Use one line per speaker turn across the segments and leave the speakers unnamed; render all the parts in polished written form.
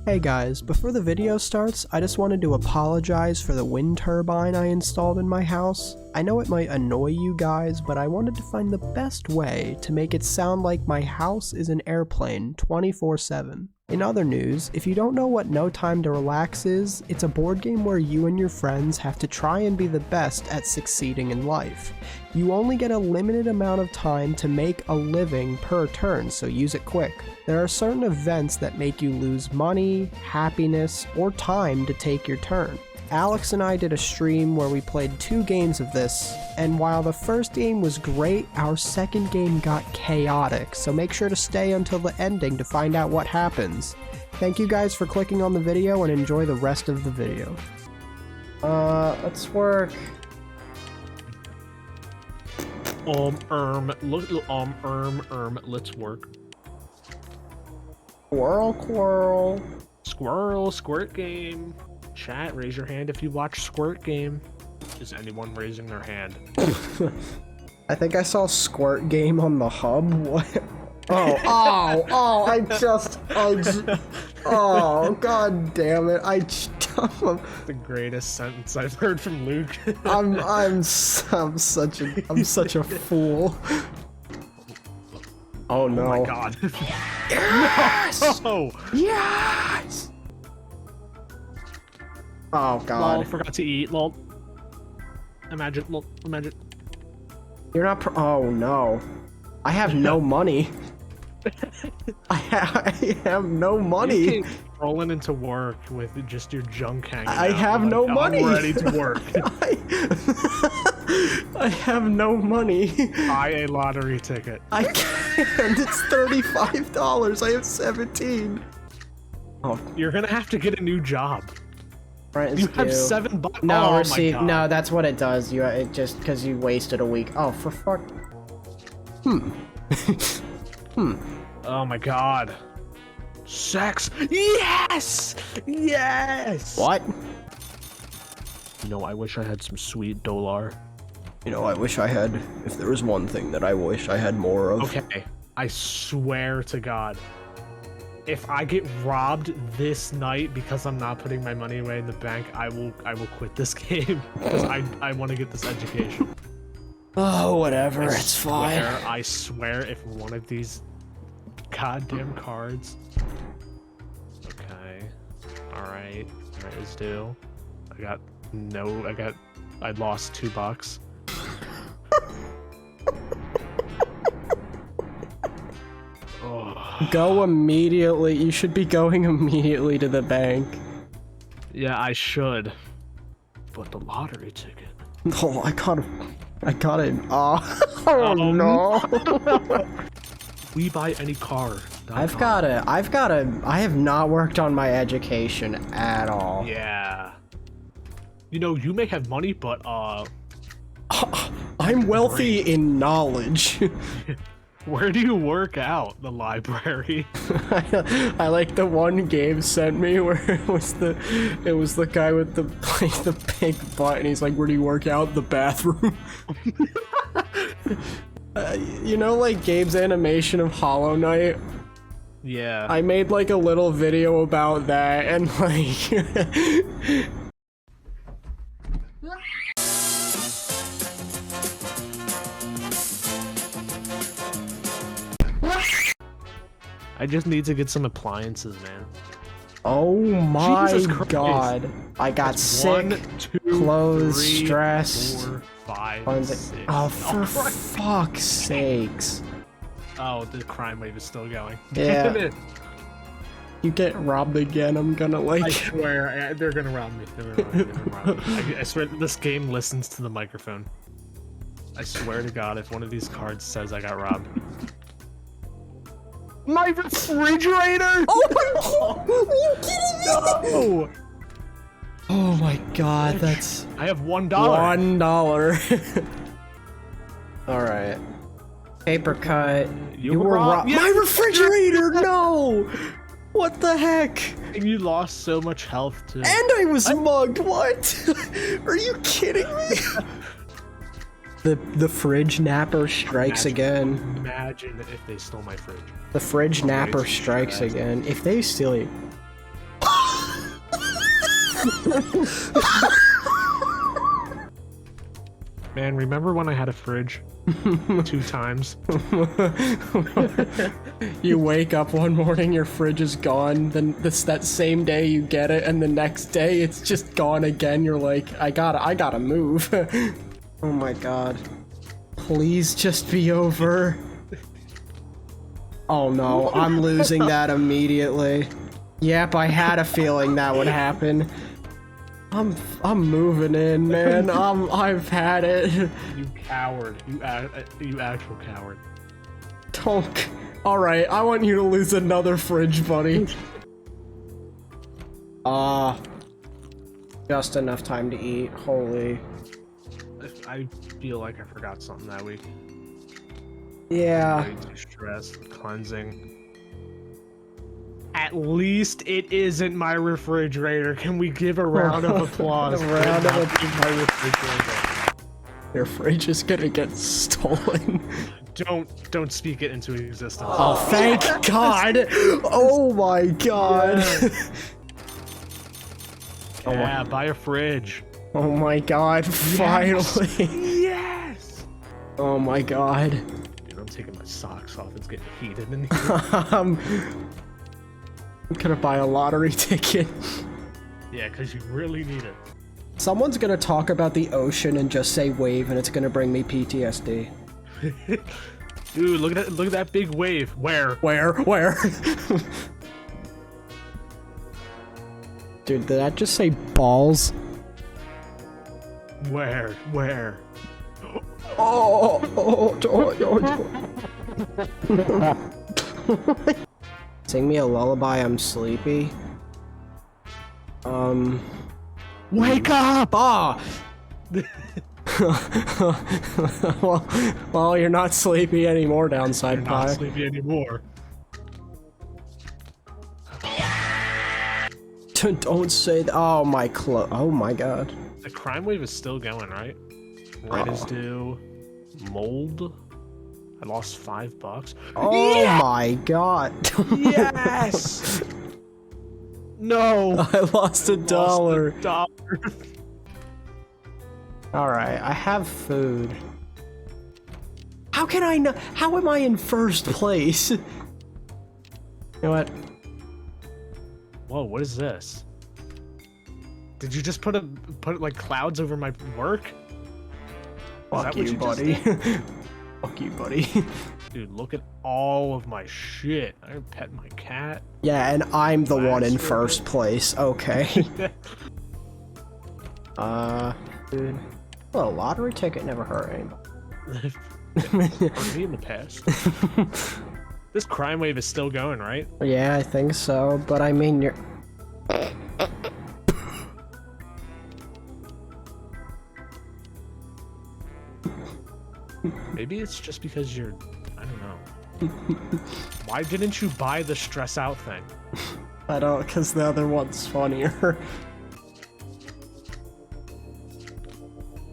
Hey guys, before the video starts, I just wanted to apologize for the wind turbine I installed in my house. I know it might annoy you guys, but I wanted to find the best way to make it sound like my house is an airplane 24/7. In other news, if you don't know what No Time to Relax is, it's a board game where you and your friends have to try and be the best at succeeding in life. You only get a limited amount of time to make a living per turn, so use it quick. There are certain events that make you lose money, happiness, or time to take your turn. Alex and I did a stream where we played 2 games of this, and while the first game was great, our second game got chaotic, so make sure to stay until the ending to find out what happens. Thank you guys for clicking on the video and enjoy the rest of the video. Let's work.
Let's work.
Squirrel.
Squirrel, Squirt Game. Chat, raise your hand if you watch Squirt Game. Is anyone raising their hand?
I think I saw Squirt Game on the hub. What? Oh, oh, god damn it.
The greatest sentence I've heard from Luke.
I'm such a fool. Oh no.
Oh my god.
Yes!
No!
Yes! Oh god.
Lol, forgot to eat, lol. Imagine, lol, imagine.
You're not oh no. I have no money. I have no money.
You came rolling into work with just your junk hanging out.
I have no money.
I'm ready to work.
I have no money.
Buy a lottery ticket.
I can't. It's $35. I have 17. Oh,
you're gonna have to get a new job.
Rent
You
is
have
due.
$7.
No,
oh
see,
my God.
no, that's what it does. It just because you wasted a week. Oh, for fuck.
Oh my god. Sex. Yes! Yes!
What?
You know, I wish I had some sweet dollar.
You know, I wish I had. If there was one thing that I wish I had more of.
Okay, I swear to God, if I get robbed this night because I'm not putting my money away in the bank, I will quit this game because I want to get this education.
Oh, whatever. It's fine.
I swear, if one of these goddamn cards. Okay. Alright. Rent is due. I lost $2. Oh.
Go immediately. You should be going immediately to the bank.
Yeah, I should. But the lottery ticket.
Oh, I got it. Oh no.
We buy any car.
I have not worked on my education at all.
Yeah. You know, you may have money, but
I'm wealthy in knowledge.
where do you work out? The library.
I like the one Gabe sent me where it was the guy with the big butt, and he's like, "Where do you work out?" The bathroom. You know, like Gabe's animation of Hollow Knight.
Yeah.
I made like a little video about that, and like.
I just need to get some appliances, man.
Oh my
Jesus Christ.
god. I got sick,
1, 2,
clothes,
3,
stressed.
4, 5,
Oh,
6.
for fuck's sakes.
Oh, the crime wave is still going.
Yeah.
Damn it.
You get robbed again, I'm gonna like.
I swear, they're gonna rob me. They're gonna rob me. I swear, this game listens to the microphone. I swear to God, if one of these cards says I got robbed. My refrigerator!
Oh my god! Are you kidding me?
No!
Oh my god, that's
I have $1.
$1. Alright. Paper cut.
You were robbed.
My refrigerator! No! What the heck?
And you lost so much health too.
And I was mugged. What? Are you kidding me? The fridge napper strikes again.
Imagine if they stole my fridge.
The fridge napper strikes again. If they steal you...
Man, remember when I had a fridge 2 times?
You wake up one morning, your fridge is gone, then that same day you get it, and the next day it's just gone again. You're like, I gotta move. Oh my god. Please just be over. Oh no, I'm losing that immediately. Yep, I had a feeling that would happen. I'm moving in, man. I've had it.
You coward. You actual coward.
Don't. Alright, I want you to lose another fridge, buddy. Just enough time to eat. Holy.
I feel like I forgot something that week.
Yeah.
Way too stressed. Cleansing. At least it isn't my refrigerator. Can we give a round of applause?
A round of
applause. My refrigerator.
Your fridge is gonna get stolen.
Don't speak it into existence.
Oh, thank God! Oh my God!
Yeah, buy a fridge.
Oh my God! Finally!
Yes!
Oh my God!
Dude, I'm taking my socks off. It's getting heated in here.
I'm gonna buy a lottery ticket.
Yeah, because you really need it.
Someone's gonna talk about the ocean and just say wave, and it's gonna bring me PTSD.
Dude, look at that big wave. Where?
Dude, did that just say balls?
Where?
Sing me a lullaby, I'm sleepy.
Wake up!
Ah! well, you're not sleepy anymore, downside
You're
pie.
not sleepy anymore.
Don't say that. Oh my oh my God.
The crime wave is still going, right? Red is due. Mold. I lost $5.
Oh my God.
Yes! No!
I lost $1.
$1.
Alright, I have food. How can I know? How am I in first place? You know what?
Whoa, what is this? Did you just put like clouds over my work?
Fuck you, buddy. Fuck you, buddy.
Dude, look at all of my shit. I pet my cat.
Yeah, and I'm the one in first place. Okay. Dude. Well, a lottery ticket never hurt anybody.
Hurt me in the past. This crime wave is still going, right?
Yeah, I think so, but I mean, you're...
Maybe it's just because you're... I don't know. Why didn't you buy the stress out thing?
I don't, because the other one's funnier.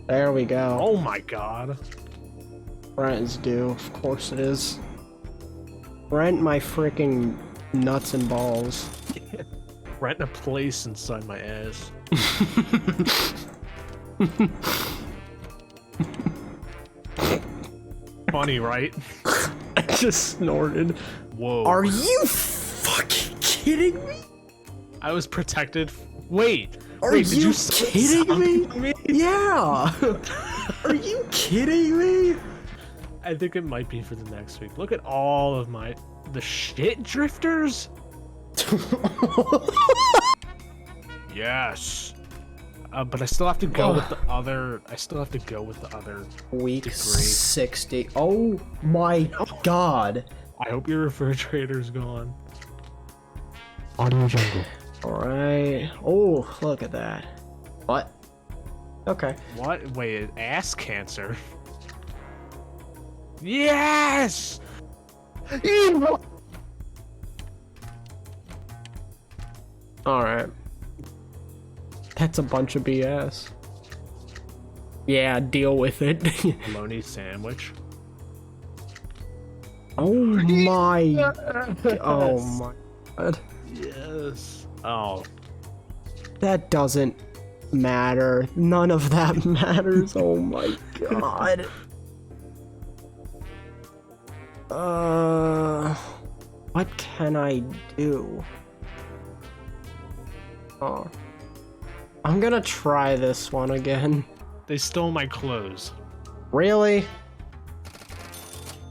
There we go.
Oh my god.
Rent is due. Of course it is. Rent my freaking nuts and balls.
Rent a place inside my ass. Funny, right?
I just snorted.
Whoa.
Are you fucking kidding me?
I was protected. Wait.
Are
Wait,
you
did you
kidding me? Yeah. Are you kidding me?
I think it might be for the next week. Look at all of the shit drifters. Yes. But I still have to go with the other. I still have to go with the other.
Week
degree.
60. Oh my god.
I hope your refrigerator's gone. Audio jungle.
Alright. Oh, look at that. What? Okay.
What? Wait, ass cancer? Yes!
Alright. That's a bunch of BS. Yeah, deal with it.
Bologna sandwich.
Oh my. Oh my god.
Yes. Oh.
That doesn't matter. None of that matters. Oh my god. What can I do? Oh. I'm gonna try this one again.
They stole my clothes.
Really?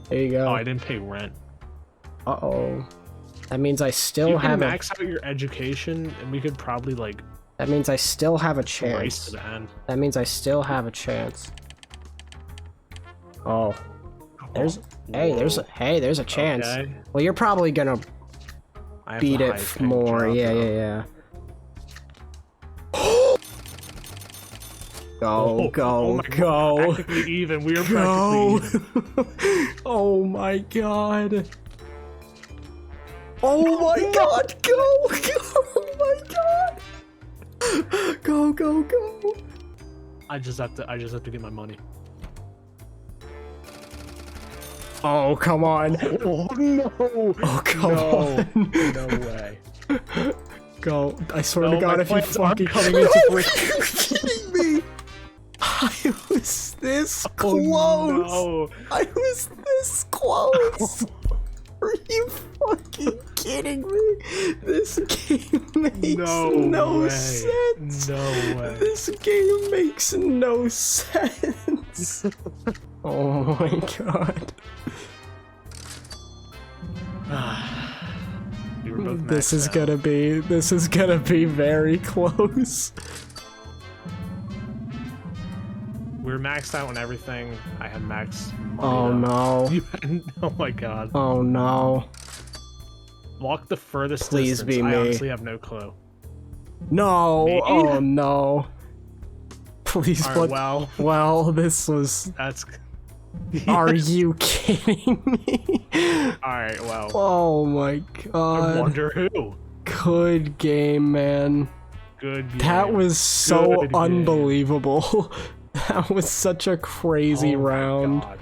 There you go.
Oh, I didn't pay rent.
Uh-oh. That means I still
You
have
can max out your education, and we could probably, like...
That means I still have a
race
chance.
to the end.
That means I still have a chance. Oh. There's... Hey, there's a chance.
Okay.
Well, you're probably gonna
I have
beat
the
it
highest paying
more.
job,
Yeah,
though.
yeah, yeah. Go, go,
Oh my God,
go.
practically even. We are
Go.
practically even.
Oh my god. Oh my god, go, go, oh my god. Go, go, go.
I just have to get my money.
Oh, come on.
Oh no!
Oh, come on.
No way.
Go. I swear
No,
to god,
my
if you
plans aren't
fucking...
coming into
Are
fruition.
you kidding me? I was this close.
Oh, no.
I was this close. Are you fucking kidding me? This game makes no
way.
sense.
No way.
This game makes no sense. Oh my god.
We were both
This
maxed
is
out.
this is gonna be very close.
We were maxed out on everything. I had max money.
Oh
though.
no.
You had, oh my god.
Oh no.
Walk the furthest
Please
distance.
be
I
me.
honestly have no clue.
No.
Me?
Oh no. Please,
Alright,
what?
well,
Well, this was...
that's...
Are you kidding me?
Alright, well.
Oh my
I
god.
wonder who.
Good game, man.
Good game.
That was so
Good game.
unbelievable. That was such a crazy
Oh my
round.
God.